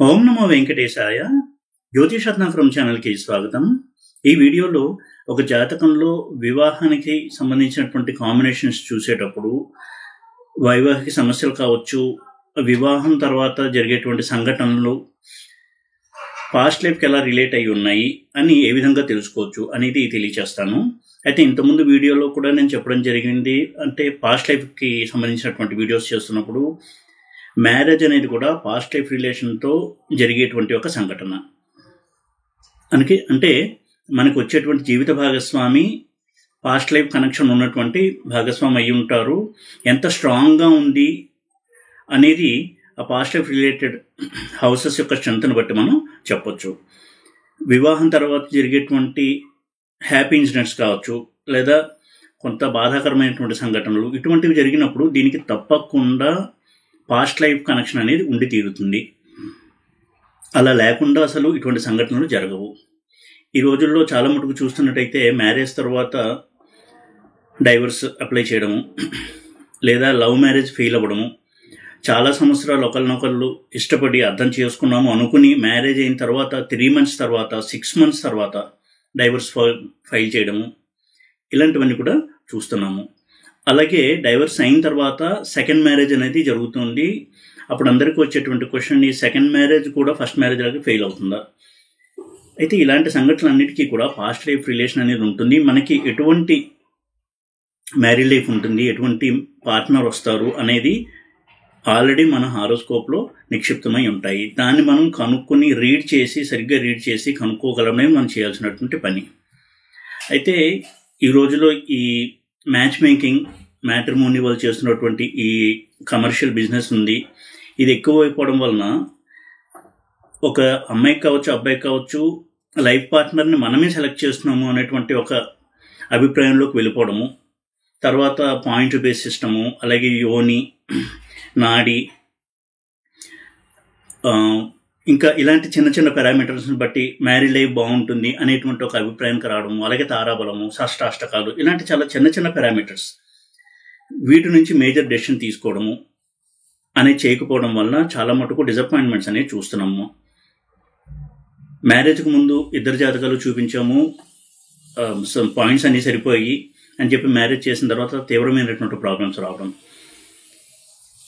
ఓం నమో వెంకటేశాయ. జ్యోతిషరత్నాకరం ఛానల్కి స్వాగతం. ఈ వీడియోలో ఒక జాతకంలో వివాహానికి సంబంధించినటువంటి కాంబినేషన్స్ చూసేటప్పుడు వైవాహిక సమస్యలు కావచ్చు, వివాహం తర్వాత జరిగేటువంటి సంఘటనలు పాస్ట్ లైఫ్కి ఎలా రిలేట్ అయి ఉన్నాయి అని ఏ విధంగా తెలుసుకోవచ్చు అనేది తెలియచేస్తాను. అయితే ఇంతకుముందు వీడియోలో కూడా నేను చెప్పడం జరిగింది, అంటే పాస్ట్ లైఫ్కి సంబంధించినటువంటి వీడియోస్ చేస్తున్నప్పుడు మ్యారేజ్ అనేది కూడా పాస్ట్ లైఫ్ రిలేషన్తో జరిగేటువంటి ఒక సంఘటన. అంటే మనకు వచ్చేటువంటి జీవిత భాగస్వామి పాస్ట్ లైఫ్ కనెక్షన్ ఉన్నటువంటి భాగస్వామి అయి ఉంటారు. ఎంత స్ట్రాంగ్గా ఉంది అనేది ఆ పాస్ట్ లైఫ్ రిలేటెడ్ హౌసెస్ యొక్క స్ట్రెంత్ని బట్టి మనం చెప్పొచ్చు. వివాహం తర్వాత జరిగేటువంటి హ్యాపీ ఇన్సిడెంట్స్ కావచ్చు, లేదా కొంత బాధాకరమైనటువంటి సంఘటనలు, ఇటువంటివి జరిగినప్పుడు దీనికి తప్పకుండా పాస్ట్ లైఫ్ కనెక్షన్ అనేది ఉండి తీరుతుంది. అలా లేకుండా అసలు ఇటువంటి సంఘటనలు జరగవు. ఈ రోజుల్లో చాలా మటుకు చూస్తున్నట్టయితే మ్యారేజ్ తర్వాత డైవర్స్ అప్లై చేయడము, లేదా లవ్ మ్యారేజ్ ఫెయిల్ అవ్వడము, చాలా సంవత్సరాలు ఒకరినొకళ్ళు ఇష్టపడి అర్థం చేసుకున్నాము అనుకుని మ్యారేజ్ అయిన తర్వాత 3 months తర్వాత 6 months తర్వాత డైవర్స్ ఫైల్ చేయడము, ఇలాంటివన్నీ కూడా చూస్తున్నాము. అలాగే డైవర్స్ అయిన తర్వాత సెకండ్ మ్యారేజ్ అనేది జరుగుతుంది. అప్పుడు అందరికీ వచ్చేటువంటి క్వశ్చన్, ఈ సెకండ్ మ్యారేజ్ కూడా ఫస్ట్ మ్యారేజ్ లాగా ఫెయిల్ అవుతుందా? అయితే ఇలాంటి సంఘటనలన్నిటికీ కూడా పాస్ట్ లైఫ్ రిలేషన్ అనేది ఉంటుంది. మనకి ఎటువంటి మ్యారీడ్ లైఫ్ ఉంటుంది, ఎటువంటి పార్ట్నర్ వస్తారు అనేది ఆల్రెడీ మన హారోస్కోప్లో నిక్షిప్తమై ఉంటాయి. దాన్ని మనం కనుక్కొని సరిగ్గా రీడ్ చేసి కనుక్కోగలమే మనం చేయాల్సినటువంటి పని. అయితే ఈ రోజులో ఈ మ్యాచ్ మేకింగ్, మ్యాట్రిమోనీ వాళ్ళు చేస్తున్నటువంటి ఈ కమర్షియల్ బిజినెస్ ఉంది. ఇది ఎక్కువైపోవడం వలన ఒక అమ్మాయికి కావచ్చు, అబ్బాయికి కావచ్చు, లైఫ్ పార్ట్నర్ని మనమే సెలెక్ట్ చేస్తున్నాము అనేటువంటి ఒక అభిప్రాయంలోకి వెళ్ళిపోవడము, తర్వాత పాయింట్ బేస్ సిస్టము, అలాగే యోని, నాడి, ఇంకా ఇలాంటి చిన్న చిన్న పారామీటర్స్ని బట్టి మ్యారీడ్ లైఫ్ బాగుంటుంది అనేటువంటి ఒక అభిప్రాయానికి రావడము, అలాగే తారాబలము, షష్టాష్టకాలు, ఇలాంటి చాలా చిన్న చిన్న పారామీటర్స్, వీటి నుంచి మేజర్ డెసిషన్ తీసుకోవడము అనేది చేయకపోవడం వలన చాలా మటుకు డిసప్పాయింట్మెంట్స్ అనేవి చూస్తున్నాము. మ్యారేజ్కి ముందు ఇద్దరు జాతకాలు చూపించాము, పాయింట్స్ అన్నీ సరిపోయి అని చెప్పి మ్యారేజ్ చేసిన తర్వాత తీవ్రమైనటువంటి ప్రాబ్లమ్స్ రావడం,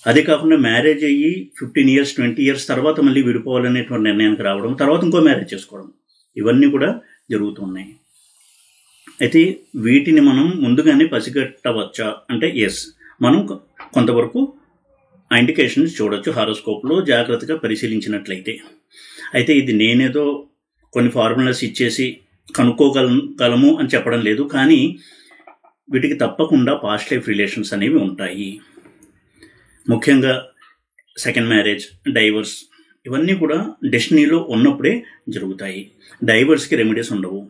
అదే కాకుండా మ్యారేజ్ అయ్యి 15 years 20 years తర్వాత మళ్ళీ విడిపోవాలనేటువంటి నిర్ణయానికి రావడం, తర్వాత ఇంకో మ్యారేజ్ చేసుకోవడం, ఇవన్నీ కూడా జరుగుతున్నాయి. అయితే వీటిని మనం ముందుగానే పసిగట్టవచ్చా అంటే ఎస్, మనం కొంతవరకు ఆ ఇండికేషన్స్ చూడొచ్చు హారోస్కోప్లో జాగ్రత్తగా పరిశీలించినట్లయితే. అయితే ఇది నేనేదో కొన్ని ఫార్ములాస్ ఇచ్చేసి కనుక్కోగలము అని చెప్పడం లేదు, కానీ వీటికి తప్పకుండా పాస్ట్ లైఫ్ రిలేషన్స్ అనేవి ఉంటాయి. ముఖ్యంగా సెకండ్ మ్యారేజ్, డైవర్స్, ఇవన్నీ కూడా డెస్టినీలో ఉన్నప్పుడే జరుగుతాయి. డైవర్స్కి రెమెడీస్ ఉండవు.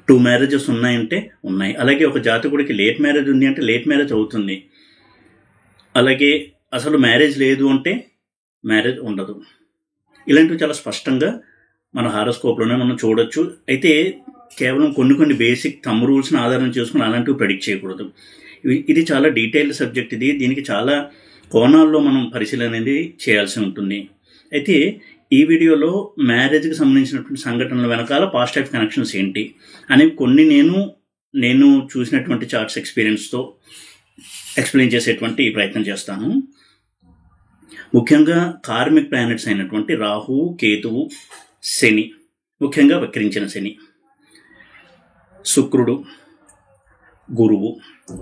2 marriages ఉన్నాయంటే ఉన్నాయి. అలాగే ఒక జాతకుడికి లేట్ మ్యారేజ్ ఉంది అంటే లేట్ మ్యారేజ్ అవుతుంది. అలాగే అసలు మ్యారేజ్ లేదు అంటే మ్యారేజ్ ఉండదు. ఇలాంటివి చాలా స్పష్టంగా మన హారోస్కోప్లోనే మనం చూడొచ్చు. అయితే కేవలం కొన్ని బేసిక్ థంబ్ రూల్స్ని ఆధారం చేసుకుని అలాంటివి ప్రెడిక్ట్ చేయకూడదు. ఇది చాలా డీటెయిల్డ్ సబ్జెక్ట్. దీనికి చాలా కోణాల్లో మనం పరిశీలన అనేది చేయాల్సి ఉంటుంది. అయితే ఈ వీడియోలో మ్యారేజ్కి సంబంధించినటువంటి సంఘటనల వెనకాల పాస్ట్ లైఫ్ కనెక్షన్స్ ఏంటి అనేవి కొన్ని నేను చూసినటువంటి చార్ట్స్ ఎక్స్పీరియన్స్తో ఎక్స్ప్లెయిన్ చేసేటువంటి ప్రయత్నం చేస్తాను. ముఖ్యంగా కార్మిక్ ప్లానెట్స్ అయినటువంటి రాహు, కేతువు, శని, ముఖ్యంగా వక్రించిన శని, శుక్రుడు, గురువు,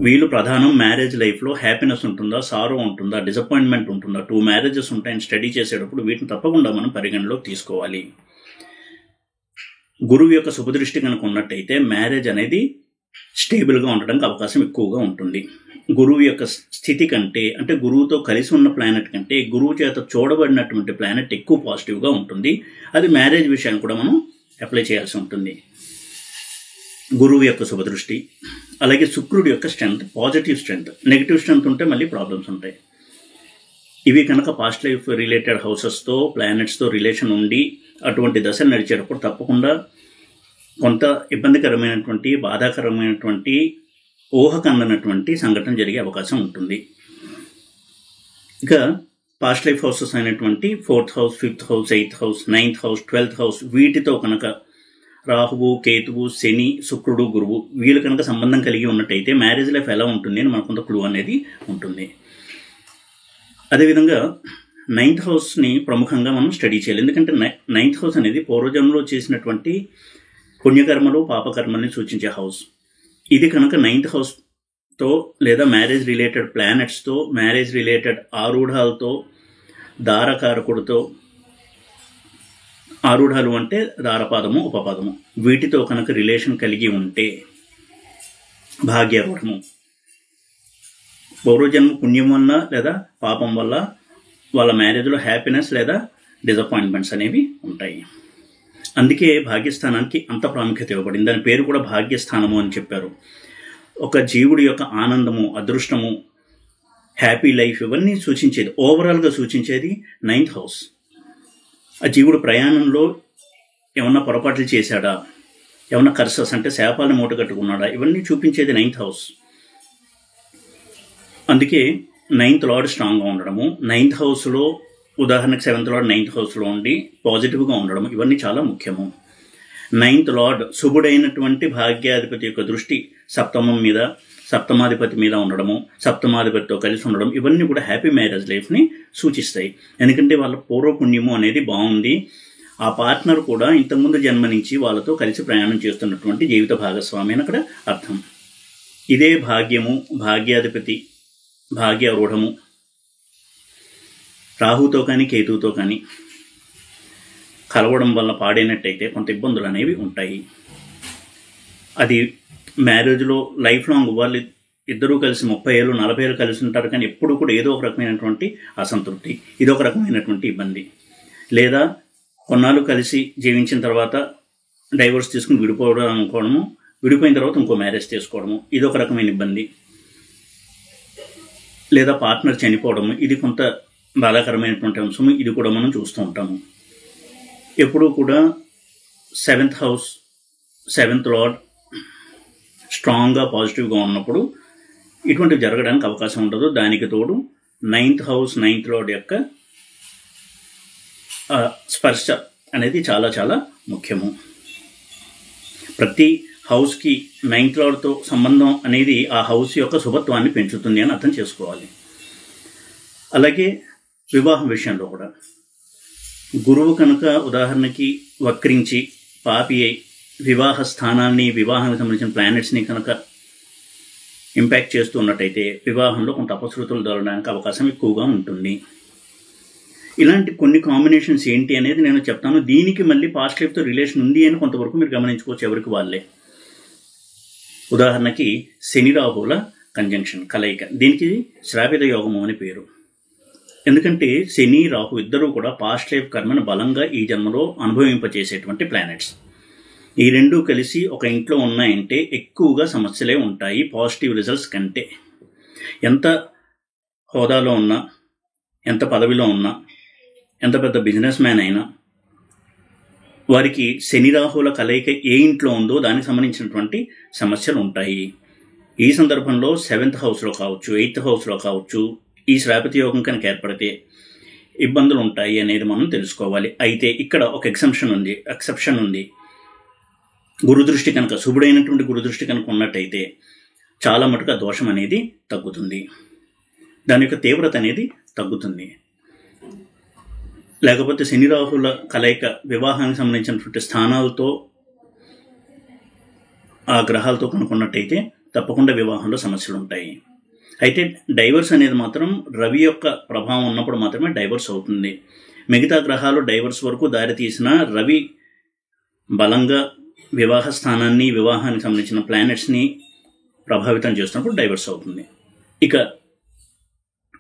వీళ్ళు ప్రధానం. మ్యారేజ్ లైఫ్లో హ్యాపీనెస్ ఉంటుందా, సారో ఉంటుందా, డిసప్పాయింట్మెంట్ ఉంటుందా, 2 marriages ఉంటాయని స్టడీ చేసేటప్పుడు వీటిని తప్పకుండా మనం పరిగణలోకి తీసుకోవాలి. గురువు యొక్క శుభదృష్టి కనుక ఉన్నట్టయితే మ్యారేజ్ అనేది స్టేబుల్గా ఉండడానికి అవకాశం ఎక్కువగా ఉంటుంది. గురువు యొక్క స్థితి కంటే, అంటే గురువుతో కలిసి ఉన్న ప్లానెట్ కంటే గురువు చేత చూడబడినటువంటి ప్లానెట్ ఎక్కువ పాజిటివ్గా ఉంటుంది. అది మ్యారేజ్ విషయాన్ని కూడా మనం అప్లై చేయాల్సి ఉంటుంది. గురువు యొక్క శుభదృష్టి, అలాగే శుక్రుడి యొక్క strength, positive strength. Negative strength ఉంటే మళ్ళీ ప్రాబ్లమ్స్ ఉంటాయి. ఇవి కనుక పాస్ట్ లైఫ్ రిలేటెడ్ హౌసెస్తో, ప్లానెట్స్తో రిలేషన్ ఉండి అటువంటి దశలు నడిచేటప్పుడు తప్పకుండా కొంత ఇబ్బందికరమైనటువంటి, బాధాకరమైనటువంటి, ఊహకందనటువంటి సంఘటన జరిగే అవకాశం ఉంటుంది. ఇక పాస్ట్ లైఫ్ హౌసెస్ అయినటువంటి 4th house, 5th house, 8th house, 9th house, 12th house, వీటితో కనుక రాహువు, కేతువు, శని, శుక్రుడు, గురువు వీళ్ళు కనుక సంబంధం కలిగి ఉన్నట్టయితే మ్యారేజ్ లైఫ్ ఎలా ఉంటుంది అని మనకు కొంత క్లూ అనేది ఉంటుంది. అదేవిధంగా 9th హౌస్ని ప్రముఖంగా మనం స్టడీ చేయాలి. ఎందుకంటే 9th హౌస్ అనేది పూర్వజన్మలో చేసినటువంటి పుణ్యకర్మలు, పాపకర్మల్ని సూచించే హౌస్. ఇది కనుక 9th హౌస్తో లేదా మ్యారేజ్ రిలేటెడ్ ప్లానెట్స్తో, మ్యారేజ్ రిలేటెడ్ ఆరూఢాలతో, దారకారకుడితో, ఆరూఢాలు అంటే దారపాదము, ఉపపాదము, వీటితో కనుక రిలేషన్ కలిగి ఉంటే భాగ్యారూఢము, పూర్వజన్మ పుణ్యం వల్ల లేదా పాపం వల్ల వాళ్ళ మ్యారేజ్లో హ్యాపీనెస్ లేదా డిసప్పాయింట్మెంట్స్ అనేవి ఉంటాయి. అందుకే భాగ్యస్థానానికి అంత ప్రాముఖ్యత ఇవ్వబడింది. దాని పేరు కూడా భాగ్యస్థానము అని చెప్పారు. ఒక జీవుడి యొక్క ఆనందము, అదృష్టము, హ్యాపీ లైఫ్ ఇవన్నీ సూచించేది, ఓవరాల్గా సూచించేది 9th హౌస్. ఆ జీవుడు ప్రయాణంలో ఏమన్నా పొరపాట్లు చేశాడా, ఏమన్నా కర్సస్ అంటే శాపాలను మూటగట్టుకున్నాడా, ఇవన్నీ చూపించేది 9th హౌస్. అందుకే 9th లార్డ్ స్ట్రాంగ్గా ఉండడము, 9th హౌస్లో ఉదాహరణకు 7th లార్డ్ 9th హౌస్లో ఉండి పాజిటివ్గా ఉండడం, ఇవన్నీ చాలా ముఖ్యము. 9th లార్డ్ శుభుడైనటువంటి భాగ్యాధిపతి యొక్క దృష్టి సప్తమం మీద, సప్తమాధిపతి మీద ఉండడము, సప్తమాధిపతితో కలిసి ఉండడం, ఇవన్నీ కూడా హ్యాపీ మ్యారేజ్ లైఫ్ని సూచిస్తాయి. ఎందుకంటే వాళ్ళ పూర్వపుణ్యము అనేది బాగుంది, ఆ పార్ట్నర్ కూడా ఇంతకుముందు జన్మ నుంచి వాళ్ళతో కలిసి ప్రయాణం చేస్తున్నటువంటి జీవిత భాగస్వామి అని అక్కడ అర్థం. ఇదే భాగ్యము, భాగ్యాధిపతి, భాగ్యారూఢము రాహుతో కానీ కేతువుతో కానీ కలవడం వల్ల పాడైనట్టయితే కొంత ఇబ్బందులు అనేవి ఉంటాయి. అది మ్యారేజ్లో లైఫ్ లాంగ్ వాళ్ళు ఇద్దరూ కలిసి 30 ఏళ్ళు 40 ఏళ్ళు కలిసి ఉంటారు, కానీ ఎప్పుడు కూడా ఏదో ఒక రకమైనటువంటి అసంతృప్తి, ఇదొక రకమైనటువంటి ఇబ్బంది. లేదా కొన్నాళ్ళు కలిసి జీవించిన తర్వాత డైవర్స్ తీసుకుని విడిపోవడం అనుకోవడము, విడిపోయిన తర్వాత ఇంకో మ్యారేజ్ చేసుకోవడము, ఇదొక రకమైన ఇబ్బంది. లేదా పార్ట్నర్ చనిపోవడము, ఇది కొంత బాధాకరమైనటువంటి అంశము, ఇది కూడా మనం చూస్తూ ఉంటాము. ఎప్పుడూ కూడా 7th హౌస్, 7th లార్డ్ స్ట్రాంగ్గా పాజిటివ్గా ఉన్నప్పుడు ఇటువంటివి జరగడానికి అవకాశం ఉండదు. దానికి తోడు 9th హౌస్, 9th లార్డ్ యొక్క స్పర్శ అనేది చాలా చాలా ముఖ్యము. ప్రతి హౌస్కి 9th లార్డ్తో సంబంధం అనేది ఆ హౌస్ యొక్క శుభత్వాన్ని పెంచుతుంది అని అర్థం చేసుకోవాలి. అలాగే వివాహం విషయంలో కూడా గురువు కనుక ఉదాహరణకి వక్రించి పాపి అయి వివాహ స్థానాన్ని, వివాహానికి సంబంధించిన ప్లానెట్స్ని కనుక ఇంపాక్ట్ చేస్తూ ఉన్నట్టయితే వివాహంలో కొంత అపశృతులు దొరకడానికి అవకాశం ఎక్కువగా ఉంటుంది. ఇలాంటి కొన్ని కాంబినేషన్స్ ఏంటి అనేది నేను చెప్తాను. దీనికి మళ్ళీ పాస్ట్ లైఫ్తో రిలేషన్ ఉంది అని కొంతవరకు మీరు గమనించుకోవచ్చు, ఎవరికి వాళ్ళే. ఉదాహరణకి శని రాహువుల కంజంక్షన్, కలయిక, దీనికి శ్రాపిత యోగము అని పేరు. ఎందుకంటే శని, రాహు ఇద్దరూ కూడా పాస్ట్ లైఫ్ కర్మను బలంగా ఈ జన్మలో అనుభవింపచేసేటువంటి ప్లానెట్స్. ఈ రెండూ కలిసి ఒక ఇంట్లో ఉన్నాయంటే ఎక్కువగా సమస్యలే ఉంటాయి పాజిటివ్ రిజల్ట్స్ కంటే. ఎంత హోదాలో ఉన్నా, ఎంత పదవిలో ఉన్నా, ఎంత పెద్ద బిజినెస్ మ్యాన్ అయినా వారికి శని రాహుల కలయిక ఏ ఇంట్లో ఉందో దానికి సంబంధించినటువంటి సమస్యలు ఉంటాయి. ఈ సందర్భంలో 7th హౌస్లో కావచ్చు, 8th హౌస్లో కావచ్చు ఈ శ్రాపిత యోగం కనుక ఏర్పడితే ఇబ్బందులు ఉంటాయి అనేది మనం తెలుసుకోవాలి. అయితే ఇక్కడ ఒక ఎక్సెప్షన్ ఉంది. గురుదృష్టి కనుక, శుభుడైనటువంటి గురుదృష్టి కనుక ఉన్నట్టయితే చాలా మటుకు ఆ దోషం అనేది తగ్గుతుంది, దాని యొక్క తీవ్రత అనేది తగ్గుతుంది. లేకపోతే శని రాహుల కలయిక వివాహానికి సంబంధించినటువంటి స్థానాలతో, ఆ గ్రహాలతో కనుక్కున్నట్టయితే తప్పకుండా వివాహంలో సమస్యలు ఉంటాయి. అయితే డైవర్స్ అనేది మాత్రం రవి యొక్క ప్రభావం ఉన్నప్పుడు మాత్రమే డైవర్స్ అవుతుంది. మిగతా గ్రహాలు డైవర్స్ వరకు దారితీసిన రవి బలంగా వివాహ స్థానాన్ని, వివాహానికి సంబంధించిన ప్లానెట్స్ని ప్రభావితం చేస్తున్నప్పుడు డైవర్స్ అవుతుంది. ఇక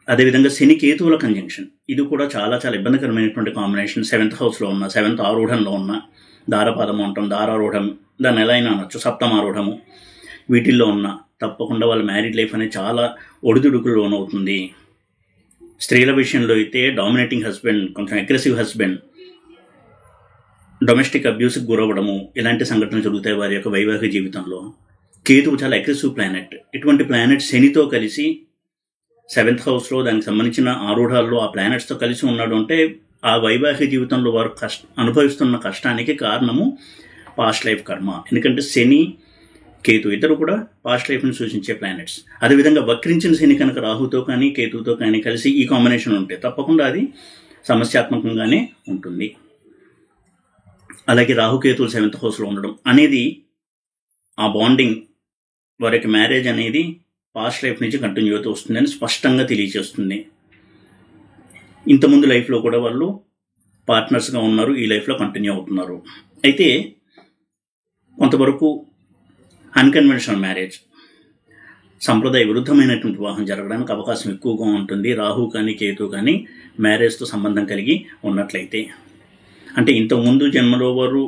అదేవిధంగా శని కేతువుల కంజంక్షన్, ఇది కూడా చాలా చాలా ఇబ్బందికరమైనటువంటి కాంబినేషన్. 7th హౌస్లో ఉన్న, 7th ఆరూఢంలో ఉన్న, దారపాదము అంటాం, దారారూఢం, దాన్ని ఎలా అయినా అనొచ్చు, సప్తమారూఢము, వీటిల్లో ఉన్న తప్పకుండా వాళ్ళ మ్యారీడ్ లైఫ్ అనేది చాలా ఒడిదుడుకులు లోనవుతుంది. స్త్రీల విషయంలో అయితే డామినేటింగ్ హస్బెండ్, కొంచెం అగ్రెసివ్ హస్బెండ్, డొమెస్టిక్ అబ్యూస్కి గురవ్వడము, ఇలాంటి సంఘటనలు జరుగుతాయి వారి యొక్క వైవాహిక జీవితంలో. కేతువు చాలా అగ్రెసివ్ ప్లానెట్. ఇటువంటి ప్లానెట్ శనితో కలిసి 7th హౌస్లో దానికి సంబంధించిన ఆరూఢాల్లో ఆ ప్లానెట్స్తో కలిసి ఉన్నాడు అంటే ఆ వైవాహిక జీవితంలో వారు అనుభవిస్తున్న కష్టానికి కారణము పాస్ట్ లైఫ్ కర్మ. ఎందుకంటే శని, కేతు ఇద్దరు కూడా పాస్ట్ లైఫ్ని సూచించే ప్లానెట్స్. అదేవిధంగా వక్రించిన శని కనుక రాహుతో కానీ కేతువుతో కానీ కలిసి ఈ కాంబినేషన్ ఉంటే తప్పకుండా అది సమస్యాత్మకంగానే ఉంటుంది. అలాగే రాహుకేతువులు 7th హౌస్లో ఉండడం అనేది ఆ బాండింగ్, వారికి మ్యారేజ్ అనేది పాస్ట్ లైఫ్ నుంచి కంటిన్యూ అవుతూ వస్తుందని స్పష్టంగా తెలియజేస్తుంది. ఇంతకుముందు లైఫ్లో కూడా వాళ్ళు పార్ట్నర్స్గా ఉన్నారు, ఈ లైఫ్లో కంటిన్యూ అవుతున్నారు. అయితే కొంతవరకు అన్కన్వెన్షనల్ మ్యారేజ్, సంప్రదాయ విరుద్ధమైనటువంటి వివాహం జరగడానికి అవకాశం ఎక్కువగా ఉంటుంది రాహు కానీ కేతు కానీ మ్యారేజ్తో సంబంధం కలిగి ఉన్నట్లయితే. అంటే ఇంతకుముందు జన్మలో వారు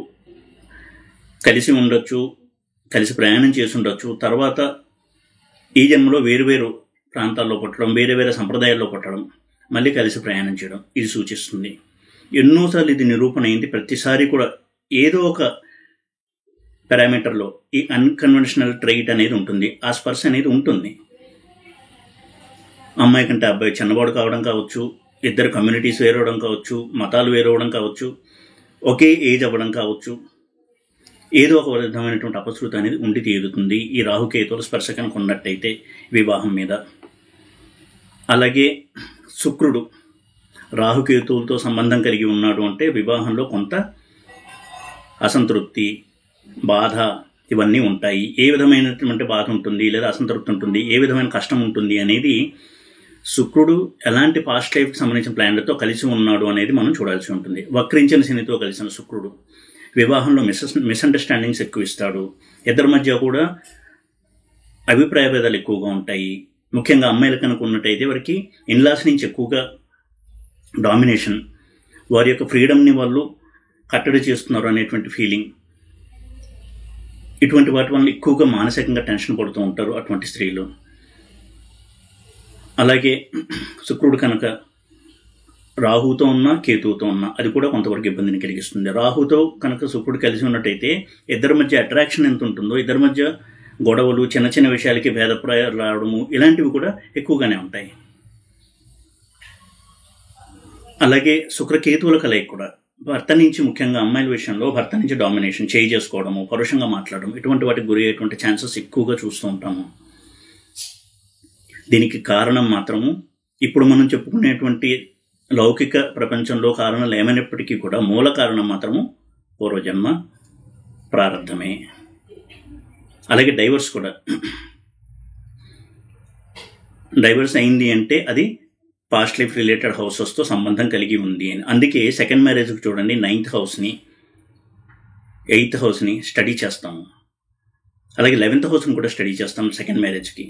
కలిసి ఉండొచ్చు, కలిసి ప్రయాణం చేసి ఉండొచ్చు, తర్వాత ఈ జన్మలో వేరువేరు ప్రాంతాల్లో పుట్టడం, వేరే వేరే సంప్రదాయాల్లో పుట్టడం, మళ్ళీ కలిసి ప్రయాణం చేయడం ఇది సూచిస్తుంది. ఎన్నోసార్లు ఇది నిరూపణ అయింది. ప్రతిసారి కూడా ఏదో ఒక పారామీటర్లో ఈ అన్కన్వెన్షనల్ ట్రైట్ అనేది ఉంటుంది, ఆ స్పర్శ అనేది ఉంటుంది. అమ్మాయి కంటే అబ్బాయి చిన్నవాడు కావడం కావచ్చు, ఇద్దరు కమ్యూనిటీస్ వేరవడం కావచ్చు, మతాలు వేరవడం కావచ్చు, ఒకే ఏజ్ అవ్వడం కావచ్చు, ఏదో ఒక విధమైనటువంటి అపశృతి అనేది ఉండి తీరుతుంది ఈ రాహుకేతువుల స్పర్శ కనుక ఉన్నట్టయితే వివాహం మీద. అలాగే శుక్రుడు రాహుకేతువులతో సంబంధం కలిగి ఉన్నాడు అంటే వివాహంలో కొంత అసంతృప్తి, బాధ ఇవన్నీ ఉంటాయి. ఏ విధమైనటువంటి బాధ ఉంటుంది లేదా అసంతృప్తి ఉంటుంది, ఏ విధమైన కష్టం ఉంటుంది అనేది శుక్రుడు ఎలాంటి పాస్ట్ లైఫ్కి సంబంధించిన ప్లాన్లతో కలిసి ఉన్నాడు అనేది మనం చూడాల్సి ఉంటుంది. వక్రించిన శనితో కలిసిన శుక్రుడు వివాహంలో మిస్అండర్స్టాండింగ్స్ ఎక్కువ ఇస్తాడు. ఇద్దరి మధ్య కూడా అభిప్రాయ భేదాలు ఎక్కువగా ఉంటాయి. ముఖ్యంగా అమ్మాయిలు కనుక ఉన్నట్టయితే వారికి ఇన్లాస్ నుంచి ఎక్కువగా డామినేషన్, వారి యొక్క ఫ్రీడమ్ని వాళ్ళు కట్టడి చేస్తున్నారు అనేటువంటి ఫీలింగ్, ఇటువంటి వాటి వల్ల ఎక్కువగా మానసికంగా టెన్షన్ పడుతూ ఉంటారు అటువంటి స్త్రీలు. అలాగే శుక్రుడు కనుక రాహుతో ఉన్నా కేతువుతో ఉన్నా అది కూడా కొంతవరకు ఇబ్బందిని కలిగిస్తుంది. రాహుతో కనుక శుక్రుడు కలిసి ఉన్నట్టయితే ఇద్దరి మధ్య అట్రాక్షన్ ఎంత ఉంటుందో, ఇద్దరి మధ్య గొడవలు, చిన్న చిన్న విషయాలకి భేదప్రాయాలు రావడము ఇలాంటివి కూడా ఎక్కువగానే ఉంటాయి. అలాగే శుక్రకేతువుల కలయిక కూడా భర్త నుంచి, ముఖ్యంగా అమ్మాయిల విషయంలో భర్త నుంచి డామినేషన్, చేయి చేసుకోవడము, పరుషంగా మాట్లాడడం ఇటువంటి వాటికి గురి అయ్యేటువంటి ఛాన్సెస్ ఎక్కువగా చూస్తూ ఉంటాము. దీనికి కారణం మాత్రము ఇప్పుడు మనం చెప్పుకునేటువంటి లౌకిక ప్రపంచంలో కారణాలు ఏమైనప్పటికీ కూడా మూల కారణం మాత్రము పూర్వజన్మ ప్రారంధమే. అలాగే డైవర్స్ కూడా, డైవర్స్ అయింది అంటే అది పాస్ట్ లైఫ్ రిలేటెడ్ హౌసెస్తో సంబంధం కలిగి ఉంది అని. అందుకే సెకండ్ మ్యారేజ్కి చూడండి 9th హౌస్ని 8th హౌస్ని స్టడీ చేస్తాము. అలాగే 11th హౌస్ని కూడా స్టడీ చేస్తాము సెకండ్ మ్యారేజ్కి.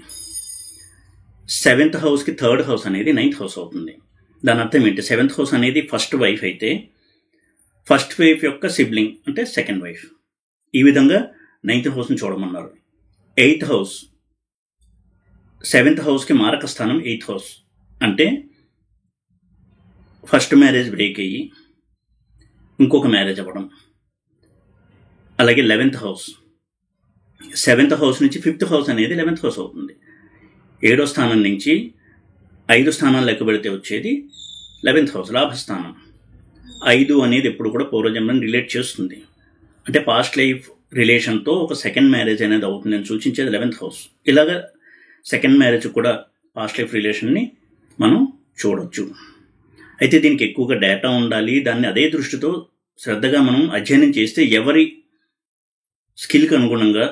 7th హౌస్కి 3rd హౌస్ అనేది 9th హౌస్ అవుతుంది. దాని అర్థం ఏంటి? 7th హౌస్ అనేది ఫస్ట్ వైఫ్ అయితే ఫస్ట్ వైఫ్ యొక్క సిబ్లింగ్ అంటే సెకండ్ వైఫ్. ఈ విధంగా 9th హౌస్ని చూడమన్నారు. 8th హౌస్ 7th హౌస్కి మారక స్థానం 8th హౌస్ అంటే ఫస్ట్ మ్యారేజ్ బ్రేక్ అయ్యి ఇంకొక మ్యారేజ్ అవ్వడం. అలాగే 11th హౌస్ 7th హౌస్ నుంచి 5th హౌస్ అనేది 11th హౌస్ అవుతుంది. 7వ స్థానం నుంచి 5 స్థానాలు లెక్క పెడితే వచ్చేది 11th హౌస్, లాభస్థానం. 5 అనేది ఎప్పుడు కూడా పూర్వజన్మని రిలేట్ చేస్తుంది. అంటే పాస్ట్ లైఫ్ రిలేషన్తో ఒక సెకండ్ మ్యారేజ్ అనేది అవుతుందని సూచించేది 11th హౌస్. ఇలాగా సెకండ్ మ్యారేజ్ కూడా పాస్ట్ లైఫ్ రిలేషన్ని మనం చూడవచ్చు. అయితే దీనికి ఎక్కువగా డేటా ఉండాలి. దాన్ని అదే దృష్టితో శ్రద్ధగా మనం అధ్యయనం చేస్తే ఎవరి స్కిల్కి అనుగుణంగా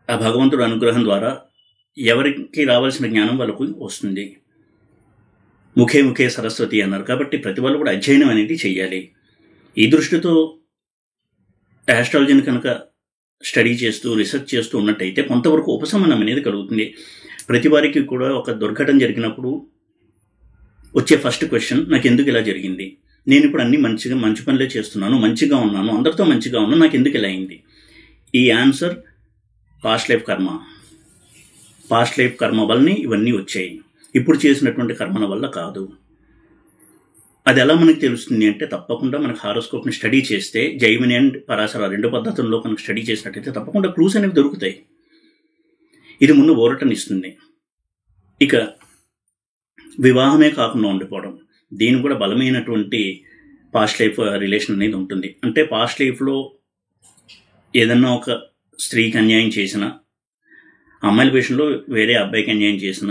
ఆ భగవంతుడు అనుగ్రహం ద్వారా ఎవరికి రావాల్సిన జ్ఞానం వాళ్ళకు వస్తుంది. ముఖే ముఖే సరస్వతి అన్నారు కాబట్టి ప్రతి వాళ్ళు కూడా అధ్యయనం అనేది చెయ్యాలి. ఈ దృష్టితో ఆస్ట్రాలజీని కనుక స్టడీ చేస్తూ రీసెర్చ్ చేస్తూ ఉన్నట్టయితే కొంతవరకు ఉపశమనం అనేది కలుగుతుంది. ప్రతి వారికి కూడా ఒక దుర్ఘటన జరిగినప్పుడు వచ్చే ఫస్ట్ క్వశ్చన్, నాకు ఎందుకు ఇలా జరిగింది? నేను ఇప్పుడు అన్ని మంచి పనులే చేస్తున్నాను, మంచిగా ఉన్నాను, అందరితో మంచిగా ఉన్నాను, నాకు ఎందుకు ఇలా అయింది? ఈ ఆన్సర్ పాస్ట్ లైఫ్ కర్మ. పాస్ట్ లైఫ్ కర్మ వల్లనే ఇవన్నీ వచ్చాయి, ఇప్పుడు చేసినటువంటి కర్మల వల్ల కాదు. అది ఎలా మనకు తెలుస్తుంది అంటే తప్పకుండా మనకు హారోస్కోప్ని స్టడీ చేస్తే, జైమిని అండ్ పరాశర 2 పద్ధతుల్లో కనుక స్టడీ చేసినట్టయితే తప్పకుండా క్లూస్ అనేవి దొరుకుతాయి. ఇది ముందు ఊరటనిస్తుంది. ఇక వివాహమే కాకుండా ఉండిపోవడం, దీనికి కూడా బలమైనటువంటి పాస్ట్ లైఫ్ రిలేషన్ అనేది ఉంటుంది. అంటే పాస్ట్ లైఫ్లో ఏదన్నా ఒక స్త్రీకి అన్యాయం చేసిన, అమ్మాయిల విషయంలో వేరే అబ్బాయికి అన్యాయం చేసిన,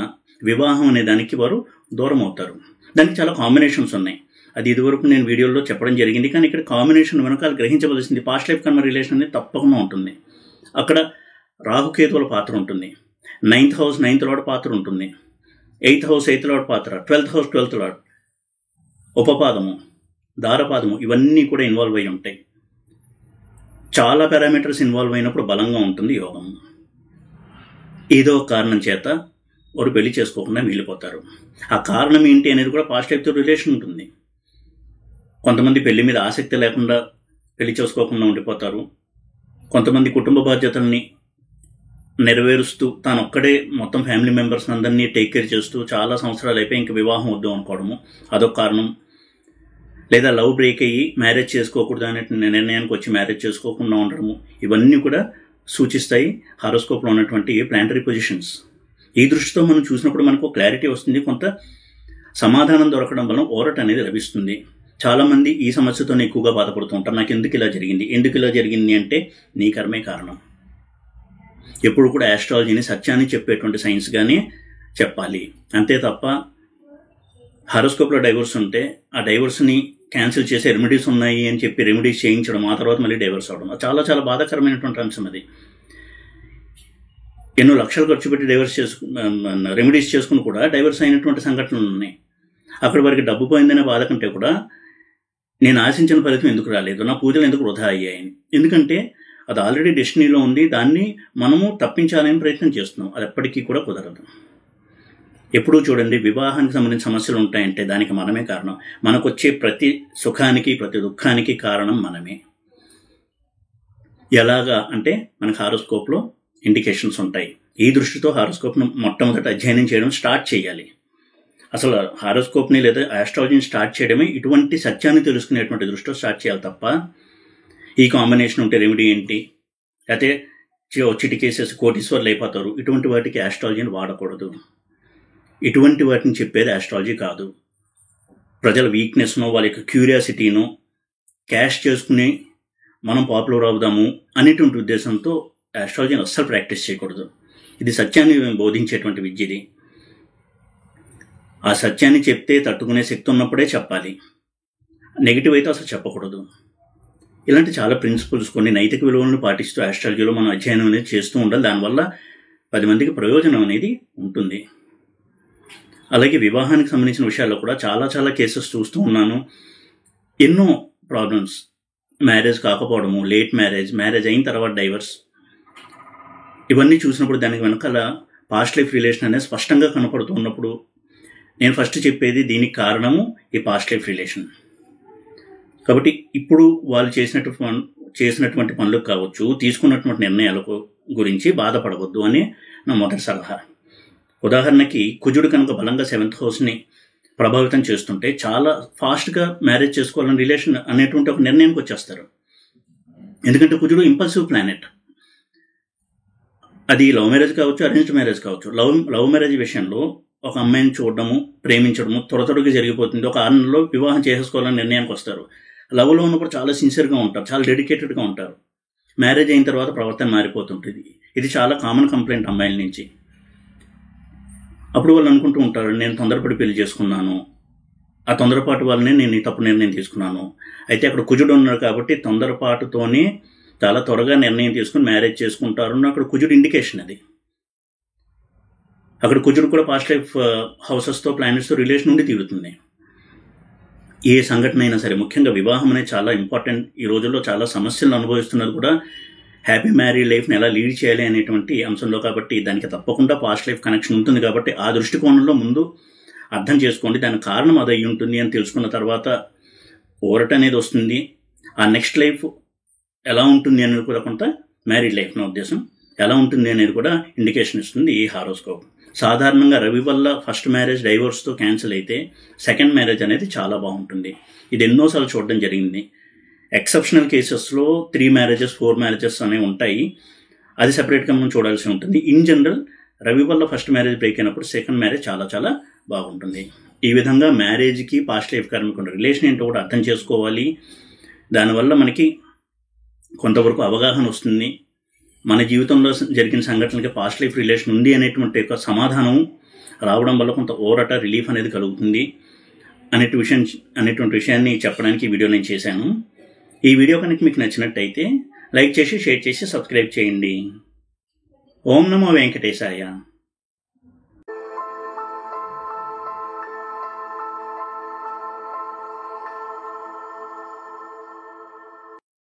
వివాహం అనే దానికి వారు దూరం అవుతారు. దానికి చాలా కాంబినేషన్స్ ఉన్నాయి. అది ఇదివరకు నేను వీడియోలో చెప్పడం జరిగింది. కానీ ఇక్కడ కాంబినేషన్ వెనకాల గ్రహించవలసింది పాస్ట్ లైఫ్ కర్మ రిలేషన్ అనేది తప్పకుండా ఉంటుంది. అక్కడ రాహుకేతువుల పాత్ర ఉంటుంది, 9th హౌస్ 9th లార్డ్ పాత్ర ఉంటుంది, 8th హౌస్ 8th లార్డ్ పాత్ర, 12th హౌస్ 12th లార్డ్, ఉపపాదము, దారపాదము, ఇవన్నీ కూడా ఇన్వాల్వ్ అయి ఉంటాయి. చాలా పారామీటర్స్ ఇన్వాల్వ్ అయినప్పుడు బలంగా ఉంటుంది యోగం. ఏదో కారణం చేత వారు పెళ్లి చేసుకోకుండా మిగిలిపోతారు. ఆ కారణం ఏంటి అనేది కూడా పాస్ట్ లైఫ్తో రిలేషన్ ఉంటుంది. కొంతమంది పెళ్లి మీద ఆసక్తి లేకుండా పెళ్లి చేసుకోకుండా ఉండిపోతారు. కొంతమంది కుటుంబ బాధ్యతల్ని నెరవేరుస్తూ తాను ఒక్కడే మొత్తం ఫ్యామిలీ మెంబర్స్ అందరినీ టేక్ కేర్ చేస్తూ చాలా సంవత్సరాలు అయిపోయి ఇంకా వివాహం వద్దు అనుకోవడము అదొక కారణం. లేదా లవ్ బ్రేక్ అయ్యి మ్యారేజ్ చేసుకోకూడదు అనే నిర్ణయానికి వచ్చి మ్యారేజ్ చేసుకోకుండా ఉండడము, ఇవన్నీ కూడా సూచిస్తాయి హారోస్కోప్లో ఉన్నటువంటి ప్లానటరీ పొజిషన్స్. ఈ దృష్టితో మనం చూసినప్పుడు మనకు క్లారిటీ వస్తుంది, కొంత సమాధానం దొరకడం వల్ల ఓరట అనేది లభిస్తుంది. చాలామంది ఈ సమస్యతో ఎక్కువగా బాధపడుతూ ఉంటారు. నాకు ఎందుకు ఇలా జరిగింది అంటే నీ కర్మే కారణం. ఎప్పుడు కూడా ఆస్ట్రాలజీని సత్యాన్ని చెప్పేటువంటి సైన్స్గానే చెప్పాలి, అంతే తప్ప హారోస్కోప్లో డైవర్స్ ఉంటే ఆ డైవర్స్ని క్యాన్సిల్ చేసే రెమెడీస్ ఉన్నాయి అని చెప్పి రెమెడీస్ చేయించడం, ఆ తర్వాత మళ్ళీ డైవర్స్ అవడం, చాలా చాలా బాధాకరమైనటువంటి అంశం అది. ఎన్నో లక్షలు ఖర్చు పెట్టి రెమెడీస్ చేసుకుని కూడా డైవర్స్ అయినటువంటి సంఘటనలు ఉన్నాయి. అక్కడ వారికి డబ్బు పోయిందనే బాధ కంటే కూడా నేను ఆశించిన ఫలితం ఎందుకు రాలేదు, నా పూజలు ఎందుకు వృధా అయ్యాయని. ఎందుకంటే అది ఆల్రెడీ డెస్టినీలో ఉంది, దాన్ని మనము తప్పించాలని ప్రయత్నం చేస్తున్నాం. అది ఎప్పటికీ కూడా కుదరదు. ఎప్పుడూ చూడండి, వివాహానికి సంబంధించిన సమస్యలు ఉంటాయంటే దానికి మనమే కారణం. మనకు వచ్చే ప్రతి సుఖానికి ప్రతి దుఃఖానికి కారణం మనమే. ఎలాగా అంటే మనకు హారోస్కోప్లో ఇండికేషన్స్ ఉంటాయి. ఈ దృష్టితో హారోస్కోప్ను మొట్టమొదట అధ్యయనం చేయడం స్టార్ట్ చేయాలి. అసలు హారోస్కోప్ని లేదా ఆస్ట్రాలజీని స్టార్ట్ చేయడమే ఇటువంటి సత్యాన్ని తెలుసుకునేటువంటి దృష్టితో స్టార్ట్ చేయాలి తప్ప ఈ కాంబినేషన్ ఉంటే రెమెడీ ఏంటి, అయితే చిటికేసేసి కోటీశ్వర్లు అయిపోతారు, ఇటువంటి వాటికి ఆస్ట్రాలజీని వాడకూడదు. ఇటువంటి వాటిని చెప్పేది ఆస్ట్రాలజీ కాదు. ప్రజల వీక్నెస్ను, వాళ్ళ యొక్క క్యూరియాసిటీను క్యాష్ చేసుకుని మనం పాపులర్ అవుదాము అనేటువంటి ఉద్దేశంతో ఆస్ట్రాలజీని అస్సలు ప్రాక్టీస్ చేయకూడదు. ఇది సత్యాన్ని బోధించేటువంటి విద్య. ఇది ఆ సత్యాన్ని చెప్తే తట్టుకునే శక్తి ఉన్నప్పుడే చెప్పాలి, నెగిటివ్ అయితే అసలు చెప్పకూడదు. ఇలాంటి చాలా ప్రిన్సిపల్స్, కొన్ని నైతిక విలువలను పాటిస్తూ ఆస్ట్రాలజీలో మనం అధ్యయనం అనేది చేస్తూ ఉండాలి. దానివల్ల 10 మందికి ప్రయోజనం అనేది ఉంటుంది. అలాగే వివాహానికి సంబంధించిన విషయాల్లో కూడా చాలా చాలా కేసెస్ చూస్తూ ఉన్నాను. ఎన్నో ప్రాబ్లమ్స్, మ్యారేజ్ కాకపోవడము, లేట్ మ్యారేజ్ అయిన తర్వాత డైవర్స్, ఇవన్నీ చూసినప్పుడు దానికి వెనకాల పాస్ట్ లైఫ్ రిలేషన్ అనేది స్పష్టంగా కనపడుతూ ఉన్నప్పుడు నేను ఫస్ట్ చెప్పేది దీనికి కారణము ఈ పాస్ట్ లైఫ్ రిలేషన్. కాబట్టి ఇప్పుడు వాళ్ళు చేసినటువంటి పనులకు కావచ్చు, తీసుకున్నటువంటి నిర్ణయాలకు గురించి బాధపడవద్దు అని నా మొదటి సలహా. ఉదాహరణకి కుజుడు కనుక బలంగా 7th హౌస్ని ప్రభావితం చేస్తుంటే చాలా ఫాస్ట్గా మ్యారేజ్ చేసుకోవాలని రిలేషన్ అనేటువంటి ఒక నిర్ణయానికి వచ్చేస్తారు. ఎందుకంటే కుజుడు ఇంపల్సివ్ ప్లానెట్. అది లవ్ మ్యారేజ్ కావచ్చు, అరేంజ్డ్ మ్యారేజ్ కావచ్చు. లవ్ మ్యారేజ్ విషయంలో ఒక అమ్మాయిని చూడడము, ప్రేమించడము త్వరగా జరిగిపోతుంది. ఒక 6 నెలల్లో వివాహం చేసుకోవాలని నిర్ణయానికి వస్తారు. లవ్లో ఉన్నప్పుడు చాలా సిన్సియర్గా ఉంటారు, చాలా డెడికేటెడ్గా ఉంటారు. మ్యారేజ్ అయిన తర్వాత ప్రవర్తన మారిపోతుంటుంది. ఇది చాలా కామన్ కంప్లైంట్ అమ్మాయిల నుంచి. అప్పుడు వాళ్ళు అనుకుంటూ ఉంటారు, నేను తొందరపడి పెళ్లి చేసుకున్నాను, ఆ తొందరపాటు వల్లనే నేను ఈ తప్పు నిర్ణయం తీసుకున్నాను. అయితే అక్కడ కుజుడు ఉన్నాడు కాబట్టి తొందరపాటుతోనే చాలా త్వరగా నిర్ణయం తీసుకుని మ్యారేజ్ చేసుకుంటారు. అక్కడ కుజుడు ఇండికేషన్ అది. అక్కడ కుజుడు కూడా పాస్ట్ లైఫ్ హౌసెస్తో, ప్లానెట్స్తో రిలేషన్ ఉండి తీరుతుంది. ఏ సంఘటన అయినా సరే, ముఖ్యంగా వివాహం అనేది చాలా ఇంపార్టెంట్. ఈ రోజుల్లో చాలా సమస్యలను అనుభవిస్తున్నది కూడా హ్యాపీ మ్యారీడ్ లైఫ్ని ఎలా లీడ్ చేయాలి అనేటువంటి అంశంలో. కాబట్టి దానికి తప్పకుండా పాస్ట్ లైఫ్ కనెక్షన్ ఉంటుంది. కాబట్టి ఆ దృష్టికోణంలో ముందు అర్థం చేసుకోండి, దానికి కారణం అది అయి ఉంటుంది అని తెలుసుకున్న తర్వాత ఓరట అనేది వస్తుంది. ఆ నెక్స్ట్ లైఫ్ ఎలా ఉంటుంది అనేది కూడా, కొంత మ్యారీడ్ లైఫ్ నా ఉద్దేశం ఎలా ఉంటుంది అనేది కూడా ఇండికేషన్ ఇస్తుంది ఈ హారోస్కోప్. సాధారణంగా రవి వల్ల ఫస్ట్ మ్యారేజ్ డైవోర్స్తో క్యాన్సిల్ అయితే సెకండ్ మ్యారేజ్ అనేది చాలా బాగుంటుంది. ఇది ఎన్నోసార్లు చూడడం జరిగింది. ఎక్సెప్షనల్ కేసెస్లో 3 మ్యారేజెస్ 4 మ్యారేజెస్ అనేవి ఉంటాయి. అది సెపరేట్గా మనం చూడాల్సి ఉంటుంది. ఇన్ జనరల్ రవి వల్ల ఫస్ట్ మ్యారేజ్ బ్రేక్ అయినప్పుడు సెకండ్ మ్యారేజ్ చాలా చాలా బాగుంటుంది. ఈ విధంగా మ్యారేజ్కి పాస్ట్ లైఫ్ కర్మకు ఉన్న రిలేషన్ ఏంటో కూడా అర్థం చేసుకోవాలి. దానివల్ల మనకి కొంతవరకు అవగాహన వస్తుంది. మన జీవితంలో జరిగిన సంఘటనలకి పాస్ట్ లైఫ్ రిలేషన్ ఉంది అనేటువంటి ఒక సమాధానం రావడం వల్ల కొంత ఓరట రిలీఫ్ అనేది కలుగుతుంది అనేటువంటి విషయాన్ని చెప్పడానికి ఈ వీడియో నేను చేశాను. ఈ వీడియో కనుక మీకు నచ్చినట్టయితే లైక్ చేసి, షేర్ చేసి, సబ్స్క్రైబ్ చేయండి. ఓం నమో వెంకటేశాయ.